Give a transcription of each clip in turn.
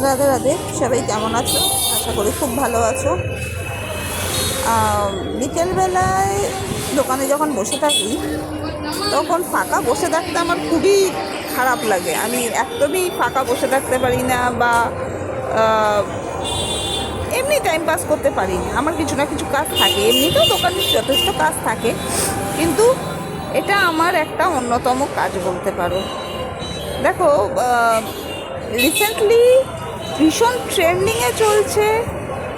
রাধে রাধে, সবাই কেমন আছো? আশা করি খুব ভালো আছো। বিকেলবেলায় দোকানে যখন বসে থাকি তখন ফাঁকা বসে থাকতে আমার খুবই খারাপ লাগে। আমি একদমই ফাঁকা বসে থাকতে পারি না, বা এমনি টাইম পাস করতে পারি না। আমার কিছু না কিছু কাজ থাকে, এমনিতেও দোকানে যথেষ্ট কাজ থাকে, কিন্তু এটা আমার একটা অন্যতম কাজ বলতে পারো। দেখো, রিসেন্টলি ভীষণ ট্রেন্ডিংয়ে চলছে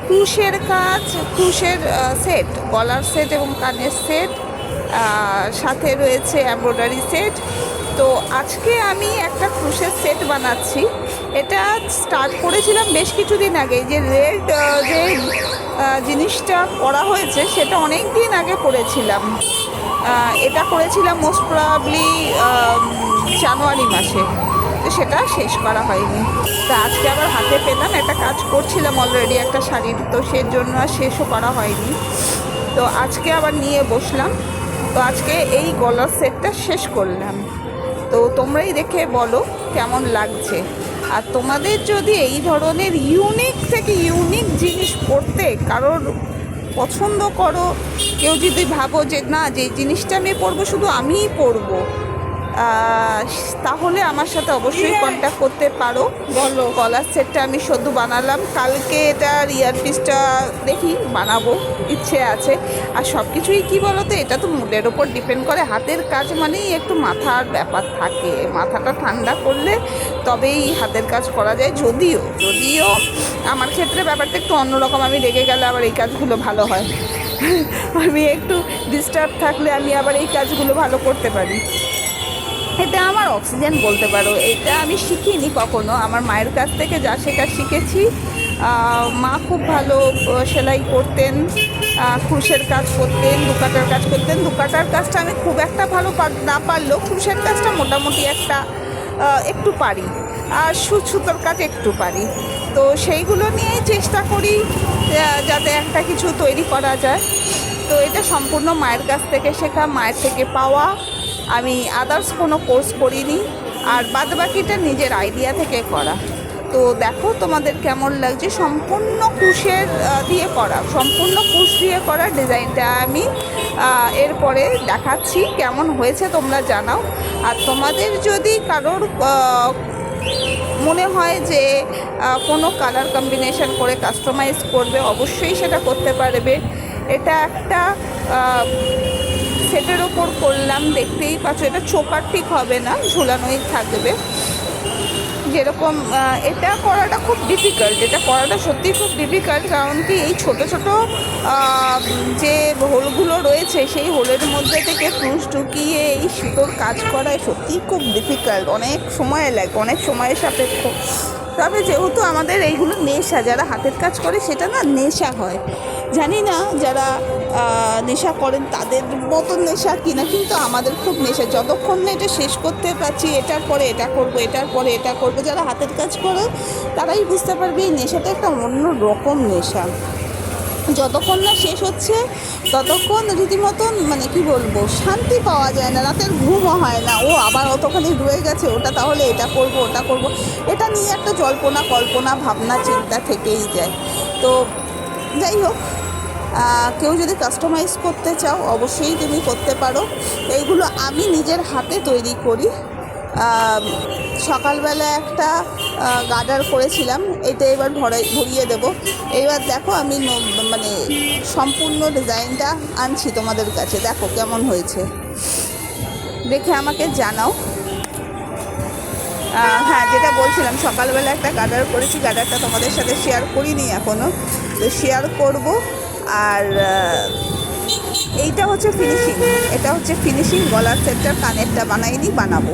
ক্রুশের কাজ, ক্রুশের সেট, গলার সেট এবং কানের সেট, সাথে রয়েছে এমব্রয়ডারি সেট। তো আজকে আমি একটা ক্রুশের সেট বানাচ্ছি। এটা স্টার্ট করেছিলাম বেশ কিছুদিন আগে। যে রেড যে জিনিসটা করা হয়েছে সেটা অনেক দিন আগে করেছিলাম। এটা করেছিলাম মোস্ট প্রবাবলি জানুয়ারি মাসে, তো সেটা শেষ করা হয়নি। তো আজকে আবার হাতে পেলাম, একটা কাজ করছিলাম অলরেডি একটা শাড়ির, তো সেই জন্য আর শেষও করা হয়নি। তো আজকে আবার নিয়ে বসলাম। তো আজকে এই গলার সেটটা শেষ করলাম। তো তোমরাই দেখে বলো কেমন লাগছে। আর তোমাদের যদি এই ধরনের ইউনিক থেকে ইউনিক জিনিস পড়তে কারোর পছন্দ করো, কেউ যদি ভাবো যে না, যে জিনিসটা আমি পরবো শুধু আমিই পরবো, তাহলে আমার সাথে অবশ্যই কন্ট্যাক্ট করতে পারো। বলো, গলার সেটটা আমি শুধু বানালাম, কালকে এটার ইয়ারপিসটা দেখি বানাবো, ইচ্ছে আছে। আর সব কিছুই কী বলো তো, এটা তো মুডের ওপর ডিপেন্ড করে। হাতের কাজ মানেই একটু মাথার ব্যাপার থাকে, মাথাটা ঠান্ডা করলে তবেই হাতের কাজ করা যায়। যদিও আমার ক্ষেত্রে ব্যাপারটা একটু অন্যরকম। আমি রেগে গেলে আবার এই কাজগুলো ভালো হয়। আমি একটু ডিস্টার্ব থাকলে আমি আবার এই কাজগুলো ভালো করতে পারি। এটা আমার অক্সিজেন বলতে পারো। এটা আমি শিখিনি কখনো, আমার মায়ের কাছ থেকে যা শেখা শিখেছি। মা খুব ভালো সেলাই করতেন, ক্রুশের কাজ করতেন, দুকাটার কাজ করতেন। দুকাটার কাজটা আমি খুব একটা ভালো না পারলেও ক্রুশের কাজটা মোটামুটি একটু পারি, আর সুতোর কাজ একটু পারি। তো সেইগুলো নিয়েই চেষ্টা করি যাতে একটা কিছু তৈরি করা যায়। তো এটা সম্পূর্ণ মায়ের কাছ থেকে শেখা, মায়ের থেকে পাওয়া। আমি আদার্স কোনো কোর্স করিনি, আর বাদবাকিটা নিজের আইডিয়া থেকে করা। তো দেখো তোমাদের কেমন লাগছে। সম্পূর্ণ কুশের দিয়ে করা, সম্পূর্ণ কুশ দিয়ে করা ডিজাইনটা আমি এরপরে দেখাচ্ছি কেমন হয়েছে, তোমরা জানাও। আর তোমাদের যদি কারোর মনে হয় যে কোনো কালার কম্বিনেশন করে কাস্টমাইজ করবে, অবশ্যই সেটা করতে পারবে। এটা একটা সেটের ওপর করলাম, দেখতেই পাচ্ছ। এটা চোকার ঠিক হবে না, ঝুলানোই থাকবে। যেরকম এটা করাটা খুব ডিফিকাল্ট, এটা করাটা সত্যিই খুব ডিফিকাল্ট। কারণ কি, এই ছোট ছোট যে হোলগুলো রয়েছে, সেই হোলের মধ্যে থেকে ক্রুশ ঢুকিয়ে এই সুতোর কাজ করায় সত্যিই খুব ডিফিকাল্ট। অনেক সময় লাগে, অনেক সময়ের সাপেক্ষ। তবে যেহেতু আমাদের এইগুলো নেশা, যারা হাতের কাজ করে সেটা না নেশা হয়। জানি না যারা নেশা করেন তাদের মতন নেশা কিনা, কিন্তু আমাদের খুব নেশা। যতক্ষণ না এটা শেষ করতে পারছি, এটার পরে এটা করবো, এটার পরে এটা করবো, যারা হাতের কাজ করে তারাই বুঝতে পারবে এই নেশাটা একটা অন্য রকম নেশা। যতক্ষণ না শেষ হচ্ছে ততক্ষণ রীতিমতন মানে কি বলবো, শান্তি পাওয়া যায় না, রাতের ঘুমও হয় না। ও আবার অতখানি রয়ে গেছে, ওটা তাহলে এটা করব, ওটা করব, এটা নিয়ে একটা জল্পনা কল্পনা ভাবনা চিন্তা থেকেই যায়। তো যাই হোক, কেউ যদি কাস্টমাইজ করতে চাও অবশ্যই তুমি করতে পারো। এইগুলো আমি নিজের হাতে তৈরি করি। সকালবেলা একটা গার্ডার করেছিলাম, এটা এবার ভরিয়ে দেবো। এইবার দেখো আমি মানে সম্পূর্ণ ডিজাইনটা আনছি তোমাদের কাছে, দেখো কেমন হয়েছে, দেখে আমাকে জানাও। হ্যাঁ, যেটা বলছিলাম, সকালবেলা একটা গার্ডার করেছি, গার্ডারটা তোমাদের সাথে শেয়ার করিনি এখনও, তো শেয়ার করব। আর এইটা হচ্ছে ফিনিশিং, এটা হচ্ছে ফিনিশিং। গলার সেটটার কানেরটা বানাবো।